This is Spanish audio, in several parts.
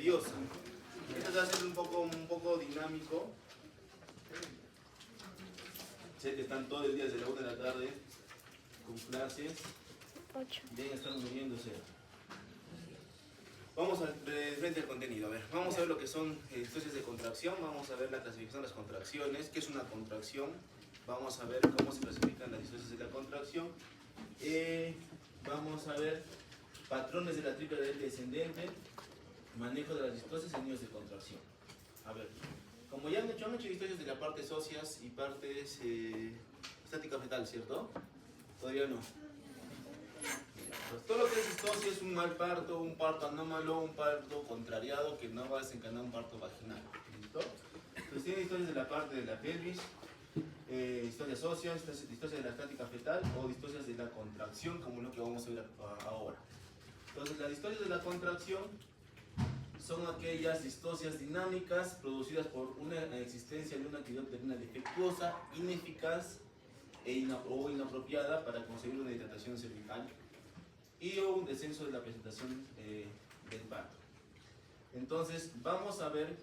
nerviosa. Esto va a ser un poco dinámico. Sé que están todo el día desde la 1 de la tarde con clases. Deben estar muriéndose. Vamos de frente al contenido. A ver, vamos a ver lo que son distorsiones de contracción. Vamos a ver la clasificación de las contracciones. ¿Qué es una contracción? Vamos a ver cómo se clasifican las distorsiones de la contracción. Vamos a ver patrones de la tripla delta descendente, manejo de las distorsiones en niveles de contracción. A ver, como ya han hecho distorsiones de la parte óseas y partes estática fetal, ¿cierto? Todavía no. Pues todo lo que es distosia es un mal parto, un parto anómalo, un parto contrariado que no va a desencadenar un parto vaginal. ¿Listo? Entonces tiene distorsiones de la parte de la pelvis, distorsias óseas, distorsias de la estática fetal o distorsias de la contracción, como lo que vamos a ver ahora. Entonces las distorsias de la contracción son aquellas distorsias dinámicas producidas por una existencia de una actividad uterina defectuosa, ineficaz o inapropiada para conseguir una dilatación cervical y o un descenso de la presentación del parto. Entonces vamos a ver,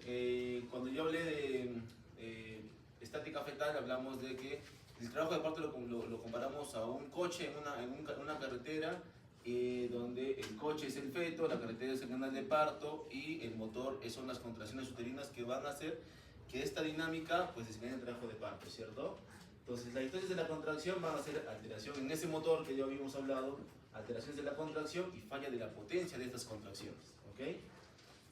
cuando yo hablé de estática fetal, hablamos de que el trabajo de parto lo comparamos a un coche en una carretera, donde el coche es el feto, la carretera es el canal de parto y el motor son las contracciones uterinas que van a hacer que esta dinámica pues desempeñe el trabajo de parto, ¿cierto? Entonces las distorsiones de la contracción van a ser alteración en ese motor que ya habíamos hablado, alteraciones de la contracción y falla de la potencia de estas contracciones, ¿ok?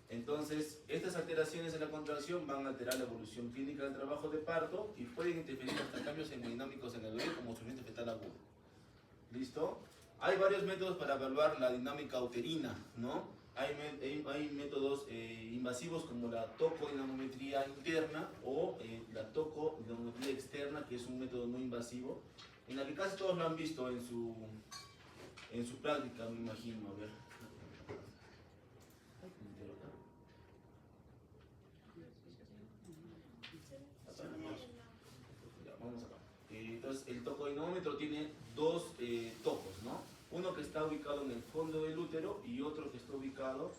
Entonces, estas alteraciones de la contracción van a alterar la evolución clínica del trabajo de parto y pueden interferir hasta cambios hemodinámicos en el bebé como sufrimiento fetal agudo. ¿Listo? Hay varios métodos para evaluar la dinámica uterina, ¿no? Hay métodos invasivos como la tocodinamometría interna o la tocodinamometría externa, que es un método no invasivo, en la que casi todos lo han visto en su práctica, me imagino. A ver. Vamos acá. Entonces, el tocodinamómetro tiene dos tocos, ¿no? Uno que está ubicado en el fondo del útero y otro que está ubicado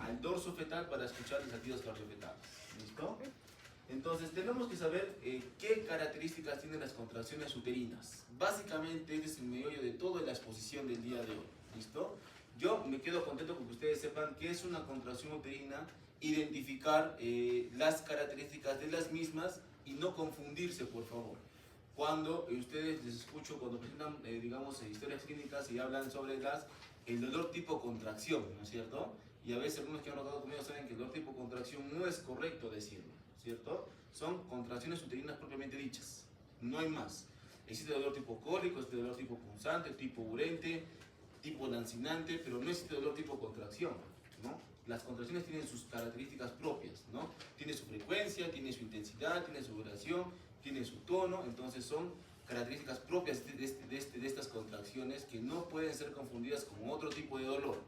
al dorso fetal para escuchar los latidos cardiofetales. ¿Listo? Entonces, tenemos que saber qué características tienen las contracciones uterinas. Básicamente, este es el meollo de toda la exposición del día de hoy. ¿Listo? Yo me quedo contento con que ustedes sepan qué es una contracción uterina, identificar las características de las mismas y no confundirse, por favor. Cuando ustedes les escucho, cuando presentan, digamos, historias clínicas y hablan sobre el dolor tipo contracción, ¿no es cierto? Y a veces algunos que han notado conmigo saben que el dolor tipo contracción no es correcto decirlo, ¿cierto? Son contracciones uterinas propiamente dichas, no hay más. Existe dolor tipo cólico, existe dolor tipo punzante, tipo urente, tipo lancinante, pero no existe dolor tipo contracción, ¿no? Las contracciones tienen sus características propias, ¿no? Tiene su frecuencia, tiene su intensidad, tiene su duración, tiene su tono, entonces son características propias de estas contracciones que no pueden ser confundidas con otro tipo de dolor,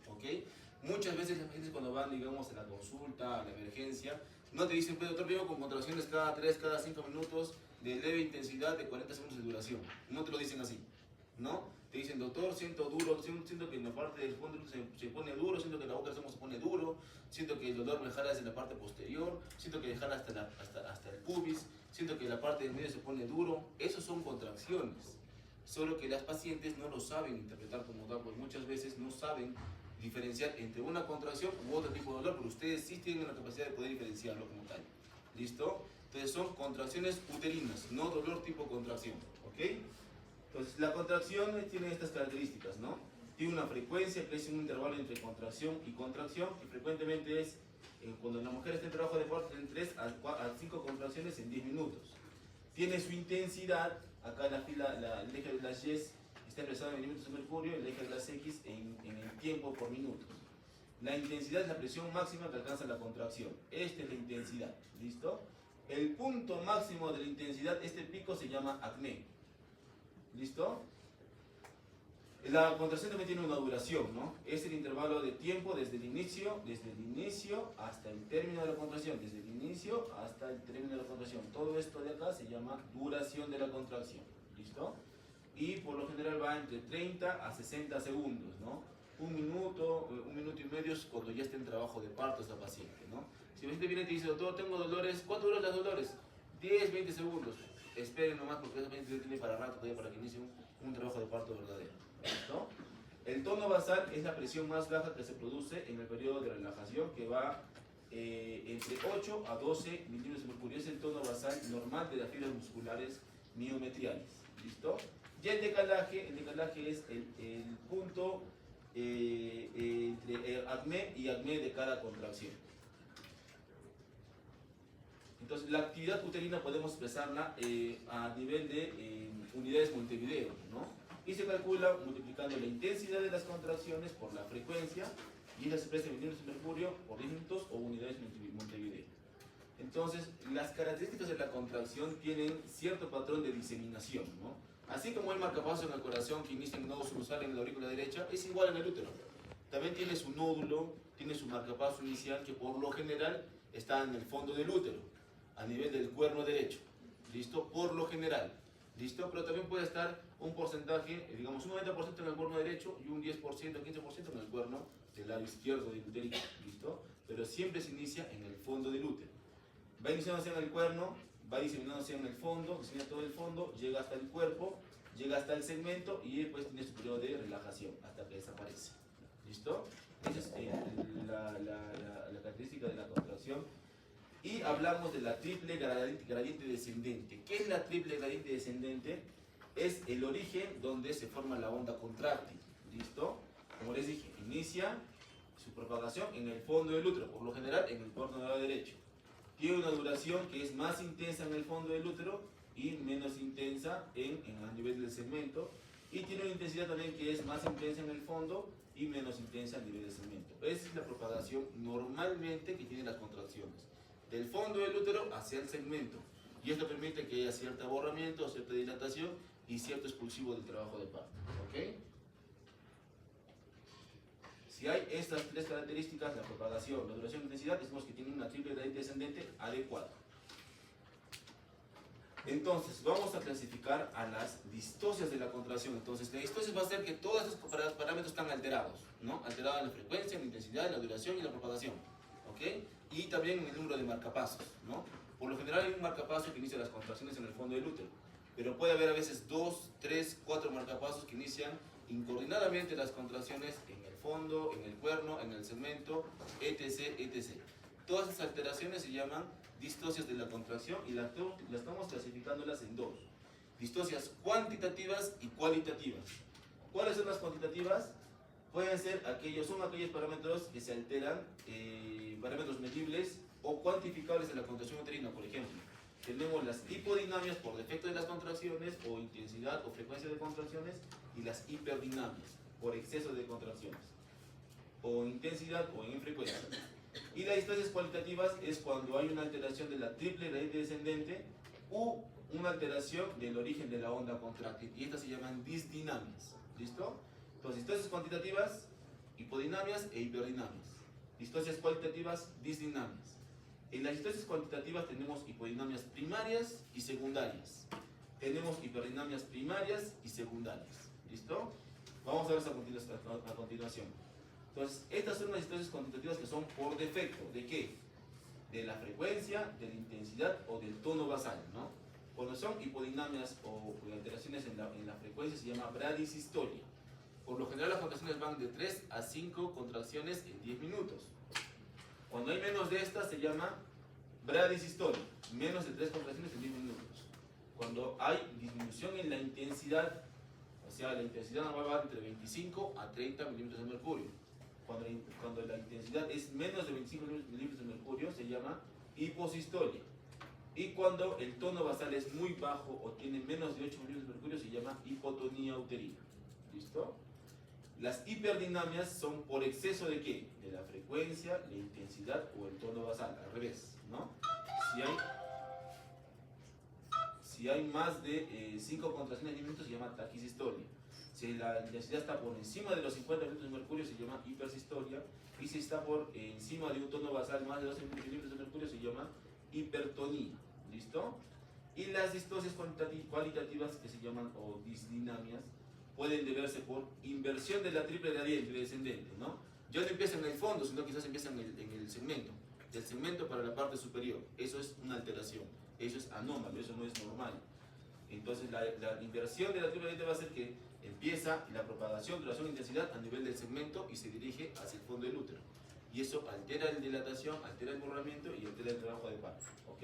¿ok? Muchas veces las pacientes cuando van, digamos, a la consulta, a la emergencia, no te dicen, pues doctor, vengo con contracciones cada 3, cada 5 minutos de leve intensidad de 40 segundos de duración. No te lo dicen así, ¿no? Te dicen, doctor, siento duro, siento que en la parte del fondo se pone duro, siento que la boca del estómago se pone duro, siento que el dolor me jala desde la parte posterior, siento que me jala hasta el pubis, siento que la parte del medio se pone duro. Esos son contracciones, solo que las pacientes no lo saben interpretar como tal, porque muchas veces no saben diferenciar entre una contracción u otro tipo de dolor, pero ustedes sí tienen la capacidad de poder diferenciarlo como tal. ¿Listo? Entonces son contracciones uterinas, no dolor tipo contracción, ¿ok? Entonces, la contracción tiene estas características, ¿no? Tiene una frecuencia que es un intervalo entre contracción y contracción, que frecuentemente es, cuando la mujer está en trabajo de parto, en 3 a 5 contracciones en 10 minutos. Tiene su intensidad, acá en la fila, el eje de las Y está expresado en milímetros de mercurio, el eje de las X en el tiempo por minutos. La intensidad es la presión máxima que alcanza la contracción. Esta es la intensidad, ¿listo? El punto máximo de la intensidad, este pico se llama acné. ¿Listo? La contracción también tiene una duración, ¿no? Es el intervalo de tiempo desde el inicio hasta el término de la contracción, desde el inicio hasta el término de la contracción. Todo esto de acá se llama duración de la contracción, ¿listo? Y por lo general va entre 30 a 60 segundos, ¿no? un minuto y medio es cuando ya esté en trabajo de parto esta paciente, ¿no? Si el paciente viene y te dice, doctor, tengo dolores, ¿cuánto duran los dolores? 10, 20 segundos. Esperen nomás porque esa paciente tiene para rato todavía para que inicie un trabajo de parto verdadero, ¿no? El tono basal es la presión más baja que se produce en el periodo de relajación, que va entre 8 a 12 milímetros de mercurio. Es el tono basal normal de las fibras musculares miometriales. ¿Listo? Y el decalaje es el punto entre acme y acme de cada contracción. Entonces, la actividad uterina podemos expresarla a nivel de unidades Montevideo, ¿no? Y se calcula multiplicando la intensidad de las contracciones por la frecuencia, y esa se expresa en milímetros de mercurio por 10 minutos o unidades Montevideo. Entonces, las características de la contracción tienen cierto patrón de diseminación, ¿no? Así como el marcapasos en el corazón que inicia en nodo sinusal en la aurícula derecha, es igual en el útero. También tiene su nódulo, tiene su marcapaso inicial que por lo general está en el fondo del útero, a nivel del cuerno derecho. ¿Listo? Por lo general. ¿Listo? Pero también puede estar un porcentaje, digamos un 90% en el cuerno derecho y un 10%, 15% en el cuerno del lado izquierdo del útero. ¿Listo? Pero siempre se inicia en el fondo del útero. Va iniciándose en el cuerno, va diseminándose en el fondo, disemina todo el fondo, llega hasta el cuerpo, llega hasta el segmento y después tiene su periodo de relajación hasta que desaparece. ¿Listo? Esa es la característica de la contracción. Y hablamos de la triple gradiente descendente. ¿Qué es la triple gradiente descendente? Es el origen donde se forma la onda contráctil. ¿Listo? Como les dije, inicia su propagación en el fondo del útero, por lo general en el cuerno del lado derecho. Tiene una duración que es más intensa en el fondo del útero y menos intensa a nivel del segmento. Y tiene una intensidad también que es más intensa en el fondo y menos intensa a nivel del segmento. Esa es la propagación normalmente que tienen las contracciones, del fondo del útero hacia el segmento. Y esto permite que haya cierto aborramiento, cierta dilatación y cierto expulsivo del trabajo de parto. ¿Ok? Si hay estas tres características, la propagación, la duración y la intensidad, decimos que tienen una triple gradiente descendente adecuada. Entonces, vamos a clasificar a las distocias de la contracción. Entonces, la distosia va a ser que todos estos parámetros están alterados, ¿no? Alterados en la frecuencia, en la intensidad, en la duración y la propagación. ¿Ok? Y también en el número de marcapasos, ¿no? Por lo general hay un marcapaso que inicia las contracciones en el fondo del útero, pero puede haber a veces 2, 3, 4 marcapasos que inician incoordinadamente las contracciones en el fondo, en el cuerno, en el segmento, etc., etc. Todas esas alteraciones se llaman distocias de la contracción y las estamos clasificándolas en dos: distocias cuantitativas y cualitativas. ¿Cuáles son las cuantitativas? Son aquellos parámetros que se alteran, parámetros medibles o cuantificables de la contracción uterina. Por ejemplo, tenemos las hipodinamias por defecto de las contracciones o intensidad o frecuencia de contracciones, y las hiperdinamias por exceso de contracciones o intensidad o en frecuencia. Y las distocias cualitativas es cuando hay una alteración de la triple gradiente descendente u una alteración del origen de la onda contráctil, y estas se llaman disdinamias. ¿Listo? Entonces, distocias cuantitativas, hipodinamias e hiperdinamias. Distocias cualitativas, disdinamias. En las distocias cuantitativas tenemos hipodinamias primarias y secundarias. Tenemos hiperdinamias primarias y secundarias. ¿Listo? Vamos a ver eso a continuación. Entonces, estas son las distocias cuantitativas que son por defecto. ¿De qué? De la frecuencia, de la intensidad o del tono basal, ¿no? Cuando son hipodinamias o alteraciones en la frecuencia se llama bradisistolia. Por lo general las contracciones van de 3 a 5 contracciones en 10 minutos. Cuando hay menos de estas se llama bradisistolia, menos de 3 contracciones en 10 minutos. Cuando hay disminución en la intensidad, o sea, la intensidad normal va entre 25 a 30 milímetros de mercurio. Cuando la intensidad es menos de 25 milímetros de mercurio se llama hiposistolia. Y cuando el tono basal es muy bajo o tiene menos de 8 milímetros de mercurio se llama hipotonía uterina. ¿Listo? Las hiperdinamias son por exceso de ¿qué? De la frecuencia, la intensidad o el tono basal, al revés, ¿no? Si hay más de 5 contracciones en 10 minutos se llama taquisistolia. Si la intensidad está por encima de los 50 milímetros de mercurio se llama hipersistolia. Y si está por encima de un tono basal más de 12 milímetros de mercurio se llama hipertonía. ¿Listo? Y las distocias cualitativas que se llaman o disdinamias, pueden deberse por inversión de la triple gradiente descendente, ¿no? Ya no empieza en el fondo, sino quizás empieza en el segmento, del segmento para la parte superior. Eso es una alteración, eso es anómalo, eso no es normal. Entonces la inversión de la triple gradiente va a hacer que empieza la propagación, duración e intensidad a nivel del segmento y se dirige hacia el fondo del útero. Y eso altera la dilatación, altera el borramiento y altera el trabajo de parto, ¿ok?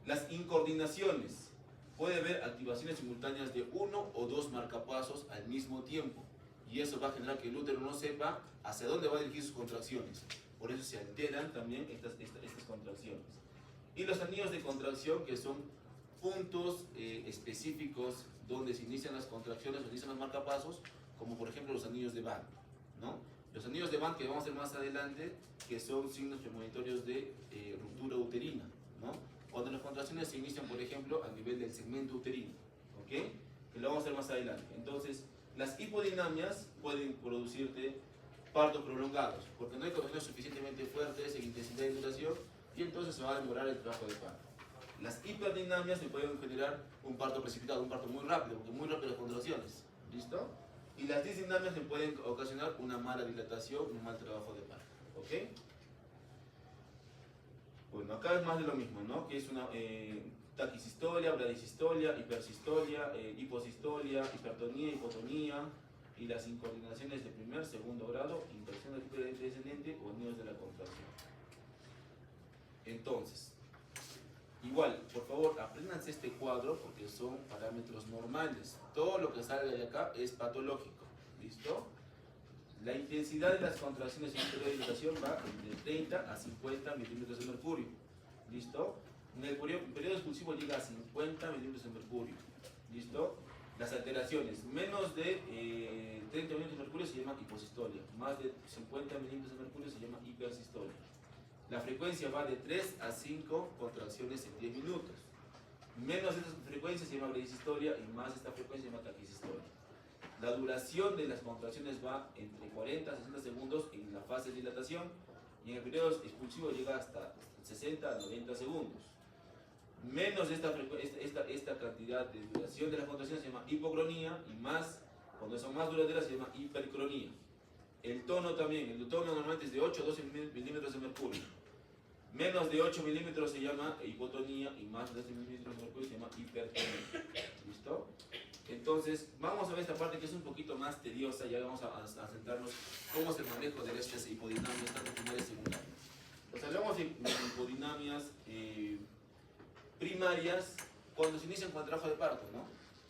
Las incoordinaciones. Puede haber activaciones simultáneas de uno o dos marcapasos al mismo tiempo. Y eso va a generar que el útero no sepa hacia dónde va a dirigir sus contracciones. Por eso se alteran también estas contracciones. Y los anillos de contracción, que son puntos específicos donde se inician las contracciones, o inician los marcapasos, como por ejemplo los anillos de Van, ¿no? Los anillos de Van que vamos a ver más adelante, que son signos premonitorios de ruptura uterina, ¿no? Cuando las contracciones se inician, por ejemplo, a nivel del segmento uterino, ¿ok? Que lo vamos a ver más adelante. Entonces, las hipodinamias pueden producirte partos prolongados, porque no hay contracciones suficientemente fuertes en intensidad y duración, y entonces se va a demorar el trabajo de parto. Las hiperdinamias se pueden generar un parto precipitado, un parto muy rápido, porque muy rápido las contracciones, ¿listo? Y las disdinamias se pueden ocasionar una mala dilatación, un mal trabajo de parto, ¿ok? Bueno, acá es más de lo mismo, ¿no? Que es una taquisistolia, bradisistolia, hipersistolia, hiposistolia, hipertonía, hipotonía, y las incoordinaciones de primer, segundo grado, inversión del tipo descendente o anillos de la contracción. Entonces, igual, por favor, apréndanse este cuadro porque son parámetros normales. Todo lo que salga de acá es patológico, ¿listo? La intensidad de las contracciones en el periodo de dilatación va de 30 a 50 milímetros de mercurio, ¿listo? En el periodo expulsivo llega a 50 milímetros de mercurio, ¿listo? Las alteraciones, menos de 30 milímetros de mercurio se llama hiposistolia, más de 50 milímetros de mercurio se llama hipersistolia. La frecuencia va de 3 a 5 contracciones en 10 minutos. Menos de esta frecuencia se llama bradisistolia y más de esta frecuencia se llama taquisistolia. La duración de las contracciones va entre 40 a 60 segundos en la fase de dilatación y en el periodo expulsivo llega hasta 60 a 90 segundos. Menos de esta cantidad de duración de las contracciones se llama hipocronía y más, cuando son más duraderas, se llama hipercronía. El tono también, el tono normalmente es de 8 a 12 milímetros de mercurio. Menos de 8 milímetros se llama hipotonía y más de 12 milímetros de mercurio se llama hipertonía. ¿Listo? Entonces, vamos a ver esta parte que es un poquito más tediosa, ya vamos a centrarnos cómo es el manejo de estas hipodinamias, tanto primarias y secundarias. Pues hablamos de hipodinamias primarias cuando se inician con el trabajo de parto, ¿no?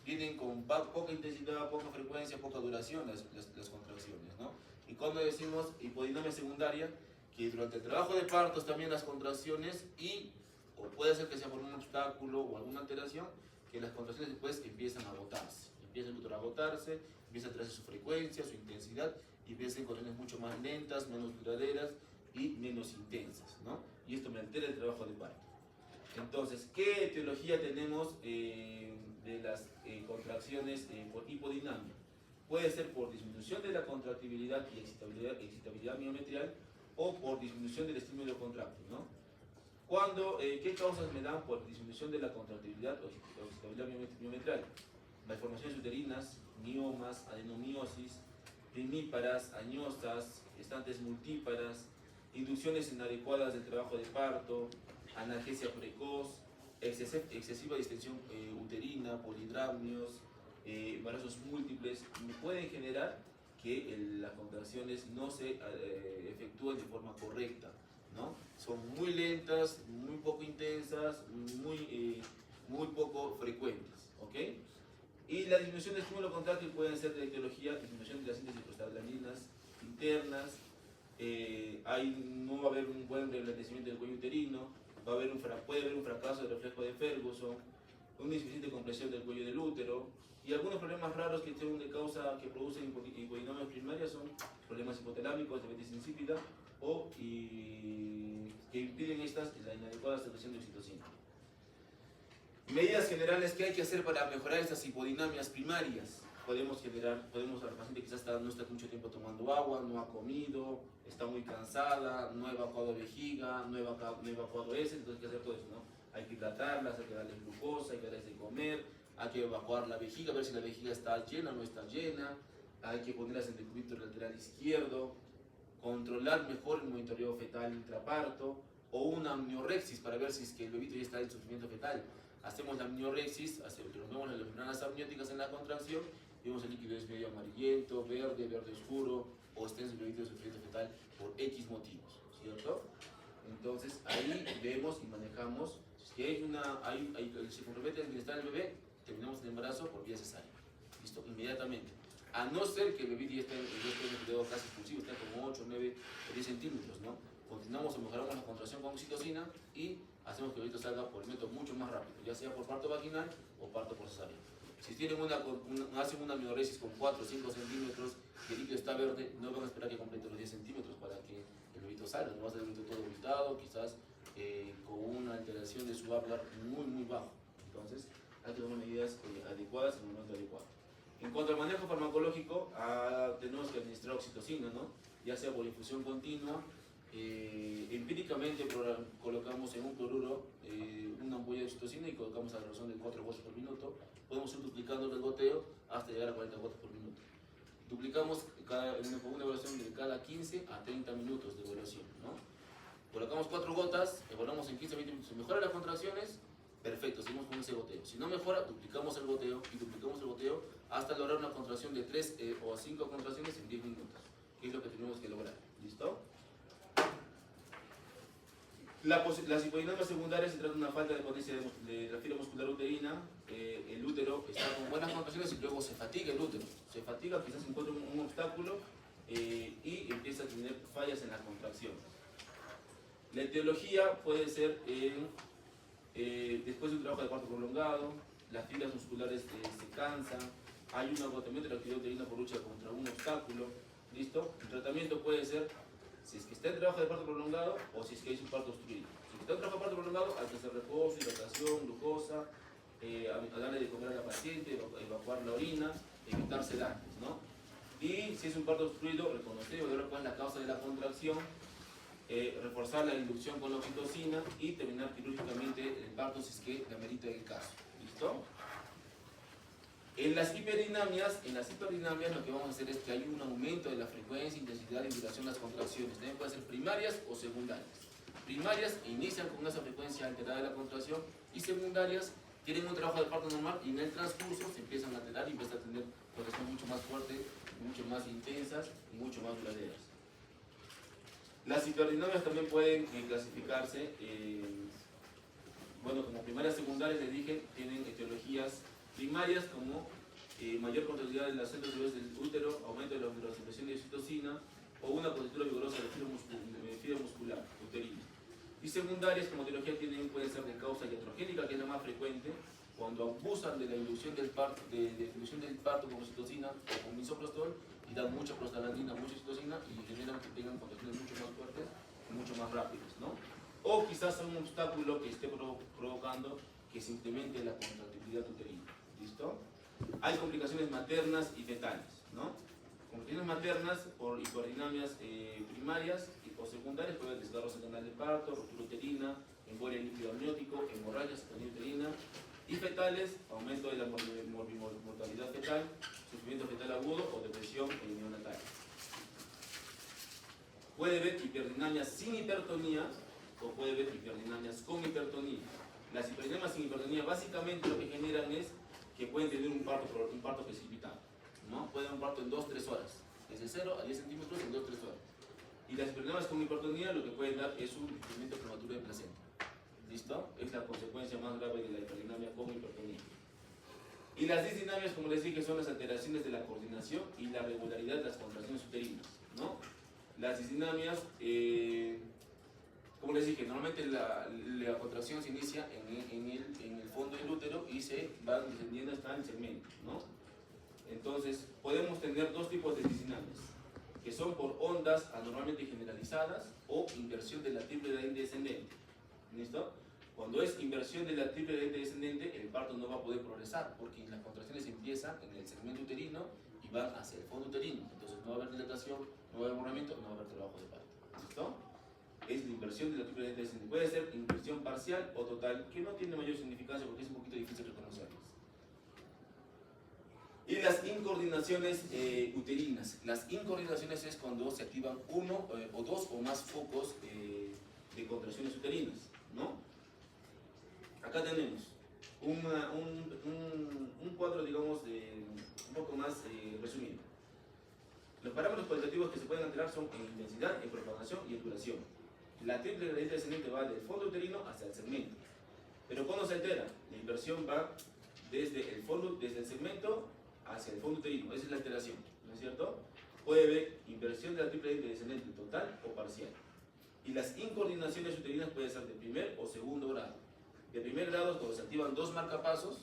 Vienen con poca intensidad, poca frecuencia, poca duración las contracciones, ¿no? Y cuando decimos hipodinamia secundaria, que durante el trabajo de partos también las contracciones o puede ser que sea por un obstáculo o alguna alteración, que las contracciones después empiezan a agotarse. Empieza el útero a agotarse, empieza a traerse su frecuencia, su intensidad, y empiezan contracciones mucho más lentas, menos duraderas y menos intensas, ¿no? Y esto me altera el trabajo de parto. Entonces, ¿qué etiología tenemos de las contracciones por hipodinamia? Puede ser por disminución de la contractibilidad y excitabilidad miometrial o por disminución del estímulo contráctil, ¿no? ¿Qué causas me dan por disminución de la contractibilidad o excitabilidad miometrial? Malformaciones uterinas, miomas, adenomiosis, primíparas, añosas, estantes multíparas, inducciones inadecuadas del trabajo de parto, analgesia precoz, excesiva distensión uterina, polidramnios, embarazos múltiples, pueden generar que las contracciones no se efectúen de forma correcta, ¿no? Son muy lentas, muy poco intensas, muy poco frecuentes, ¿ok? Y la disminución del estímulo contráctil puede ser de etiología, disminución de la síntesis de prostaglandinas internas, no va a haber un buen reblandecimiento del cuello uterino, puede haber un fracaso del reflejo de Ferguson, una insuficiente compresión del cuello del útero, y algunos problemas raros que producen hipodinamias primarias son problemas hipotalámicos, diabetes insípida que impiden la inadecuada secreción de oxitocina. Medidas generales que hay que hacer para mejorar estas hipodinamias primarias. Podemos al paciente quizás no está mucho tiempo tomando agua, no ha comido, está muy cansada, no ha evacuado vejiga, no ha evacuado heces, entonces hay que hacer todo eso, ¿no? Hay que hidratarlas, hay que darles glucosa, hay que darles de comer, hay que evacuar la vejiga, ver si la vejiga está llena o no está llena, hay que ponerlas en decúbito lateral izquierdo, controlar mejor el monitoreo fetal intraparto, o una amniorexis para ver si es que el bebito ya está en sufrimiento fetal. Hacemos la amniorexis, rompemos las membranas amnióticas en la contracción, y vemos el líquido es medio amarillento, verde, verde oscuro, o está en sufrimiento fetal por X motivos, ¿cierto? Entonces ahí vemos y manejamos, si se compromete el bienestar del bebé, terminamos el embarazo por vía cesárea, ¿listo? Inmediatamente. A no ser que el bebé ya esté en un periodo casi expulsivo, está como 8, 9 o 10 centímetros, ¿no? Continuamos o mejoramos la contracción con oxitocina y hacemos que el bebito salga por el método mucho más rápido, ya sea por parto vaginal o parto por cesárea. Si tienen hacen una amniorexis con 4 o 5 centímetros y el líquido está verde, no van a esperar que complete los 10 centímetros para que el bebito salga, no va a ser el bebito todo gritado, quizás con una alteración de su hablar muy bajo. Entonces hay que tomar medidas adecuadas en el momento adecuado. En cuanto al manejo farmacológico, tenemos que administrar oxitocina, ¿no? Ya sea por infusión continua, empíricamente colocamos en un cloruro una ampolla de oxitocina y colocamos a la razón de 4 gotas por minuto. Podemos ir duplicando el goteo hasta llegar a 40 gotas por minuto. Duplicamos con una evaluación de cada 15 a 30 minutos de evaluación, ¿no? Colocamos 4 gotas, evaluamos en 15 a 20 minutos. Si mejora las contracciones, perfecto, seguimos con ese goteo. Si no mejora, duplicamos el goteo y duplicamos el goteo hasta lograr una contracción de 3 o 5 contracciones en 10 minutos, que es lo que tenemos que lograr. ¿Listo? Las hipodinamias secundarias se trata de una falta de potencia de la fibra muscular uterina. El útero está con buenas contracciones y luego se fatiga el útero. Se fatiga, quizás encuentra un obstáculo y empieza a tener fallas en la contracción. La etiología puede ser después de un trabajo de parto prolongado, las fibras musculares se cansan, hay un agotamiento de la actividad uterina por lucha contra un obstáculo. ¿Listo? El tratamiento puede ser si es que está en trabajo de parto prolongado o si es que hay un parto obstruido. Si está en trabajo de parto prolongado, hay que hacer reposo, hidratación, glucosa, a darle de comer a la paciente, evacuar la orina, evitar sedantes, ¿no? Y si es un parto obstruido, reconocer y ver cuál es la causa de la contracción, reforzar la inducción con la oxitocina y terminar quirúrgicamente el parto si es que la merita el caso. ¿Listo? En las hiperdinamias lo que vamos a hacer es que hay un aumento de la frecuencia, intensidad y duración de las contracciones. También pueden ser primarias o secundarias. Primarias inician con esa frecuencia alterada de la contracción y secundarias tienen un trabajo de parto normal y en el transcurso se empiezan a alterar y empiezan a tener contracciones mucho más fuertes, mucho más intensas y mucho más duraderas. Las hiperdinamias también pueden clasificarse, como primarias y secundarias, les dije, tienen etiologías primarias como mayor contractilidad de las células del útero, aumento de la secreción de oxitocina o una contractura vigorosa de fibra muscular uterina. Y secundarias como etiología pueden ser de causa iatrogénica, que es la más frecuente, cuando abusan de la inducción del parto, con oxitocina o con misoprostol y dan mucha prostaglandina, mucha oxitocina y generan que tengan contracciones mucho más fuertes y mucho más rápidas, ¿no? O quizás un obstáculo que esté provocando que se incremente la contractibilidad uterina. ¿Listo? Hay complicaciones maternas y fetales, ¿no? Complicaciones maternas por hiperdinamias primarias o secundarias pueden desgarros en canal de parto, ruptura uterina, embolia líquido amniótico, hemorragias uterina, y fetales, aumento de la mortalidad fetal, sufrimiento fetal agudo o depresión neonatal. Puede haber hiperdinamias sin hipertonía o puede haber hiperdinamias con hipertonía. Las hiperdinamias sin hipertonía básicamente lo que generan es que pueden tener un parto precipitado, ¿no? Pueden dar un parto en 2-3 horas, desde 0 a 10 centímetros en 2-3 horas. Y las hiperdinamias con hipertonía lo que pueden dar es un incremento prematuro de placenta. ¿Listo? Es la consecuencia más grave de la hiperdinamia con hipertonía. Y las disdinamias, como les dije, son las alteraciones de la coordinación y la regularidad de las contracciones uterinas, ¿no? Las disdinamias, como les dije, normalmente la contracción se inicia en el fondo del útero y se va descendiendo hasta el segmento, ¿no? Entonces, podemos tener dos tipos de disdinamias, que son por ondas anormalmente generalizadas o inversión de la triple lente descendente. ¿Listo? Cuando es inversión de la triple lente descendente, el parto no va a poder progresar porque las contracciones empiezan en el segmento uterino y van hacia el fondo uterino. Entonces no va a haber dilatación, no va a haber movimiento, no va a haber trabajo de parto. ¿Listo? Es la inversión de la triple lente descendente. Puede ser inversión parcial o total, que no tiene mayor significancia porque es un poquito difícil reconocerlas. Y las incoordinaciones uterinas. Las incoordinaciones es cuando se activan uno o dos o más focos de contracciones uterinas, ¿no? Acá tenemos un cuadro, digamos, un poco más resumido. Los parámetros cualitativos que se pueden alterar son en intensidad, en propagación y en duración. La triple gradiente descendente va del fondo uterino hacia el segmento. Pero ¿cuándo se altera? La inversión va desde el segmento hacia el fondo uterino. Esa es la alteración, ¿no es cierto? Puede haber inversión de la triple gradiente descendente total o parcial. Y las incoordinaciones uterinas pueden ser de primer o segundo grado. De primer grado es cuando se activan 2 marcapasos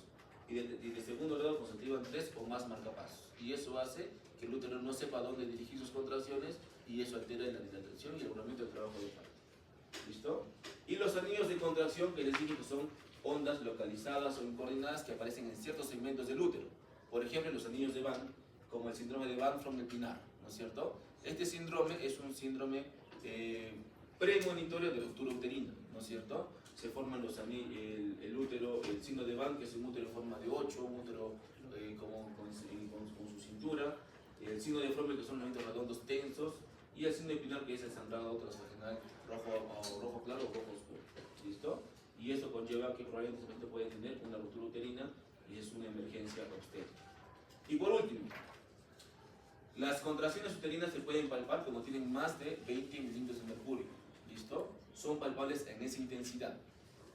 y de segundo grado cuando se activan 3 o más marcapasos. Y eso hace que el útero no sepa dónde dirigir sus contracciones y eso altera la dilatación y el regulamiento del trabajo de parto. ¿Listo? Y los anillos de contracción, que les dije que son ondas localizadas o incoordinadas que aparecen en ciertos segmentos del útero. Por ejemplo, los anillos de Van, como el síndrome de Van Frommer-Pinar, ¿no es cierto? Este síndrome es un síndrome premonitorio de ruptura uterina, ¿no es cierto? Se forman el útero, el signo de Van, que es un útero en forma de 8, un útero con su cintura, el signo de Frommer, que son los vientos redondos tensos, y el signo de Pinar, que es el sangrado transvaginal rojo claro o rojo oscuro. ¿Listo? Y eso conlleva que probablemente puede tener una ruptura uterina y es una emergencia obstétrica. Y por último, las contracciones uterinas se pueden palpar cuando tienen más de 20 milímetros de mercurio. ¿Listo? Son palpables en esa intensidad.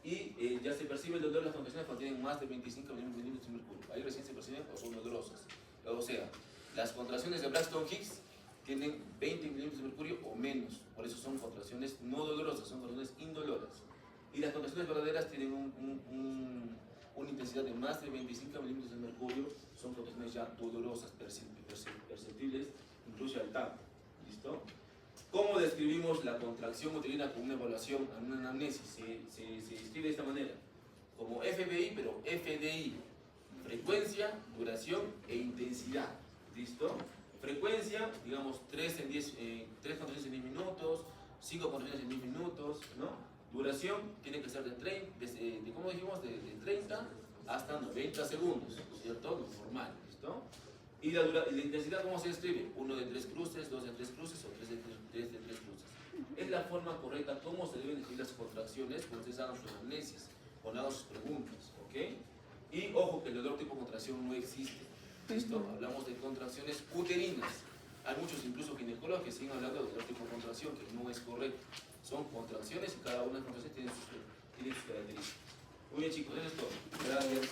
Y ya se percibe el dolor de las contracciones cuando tienen más de 25 milímetros de mercurio. Ahí recién se perciben o son dolorosas. O sea, las contracciones de Braxton Hicks tienen 20 milímetros de mercurio o menos. Por eso son contracciones no dolorosas, son contracciones indoloras. Y las contracciones verdaderas tienen una intensidad de más de 25 milímetros de mercurio, son contracciones ya dolorosas, perceptibles, incluso al tacto. ¿Listo? ¿Cómo describimos la contracción uterina con una evaluación, una anamnesis? Se describe de esta manera, como FBI, pero FDI, frecuencia, duración e intensidad. ¿Listo? Frecuencia, digamos 3 contracciones en 10 minutos, 5 contracciones en 10 minutos, ¿no? Duración tiene que ser ¿cómo dijimos? De 30 hasta 90 segundos, ¿cierto? Normal, ¿listo? Y la intensidad, ¿cómo se describe? 1 de 3 cruces, 2 de 3 cruces o 3 de 3 cruces. Es la forma correcta cómo se deben describir las contracciones cuando ustedes hagan sus anamnesis, cuando hagan sus preguntas, ¿ok? Y ojo que el dolor tipo contracción no existe, ¿listo? Hablamos de contracciones uterinas. Hay muchos, incluso ginecólogos, que siguen hablando de dolor tipo contracción, que no es correcto. Son contracciones y cada una de las contracciones tiene sus características. Muy bien, chicos, eso es todo. Gracias.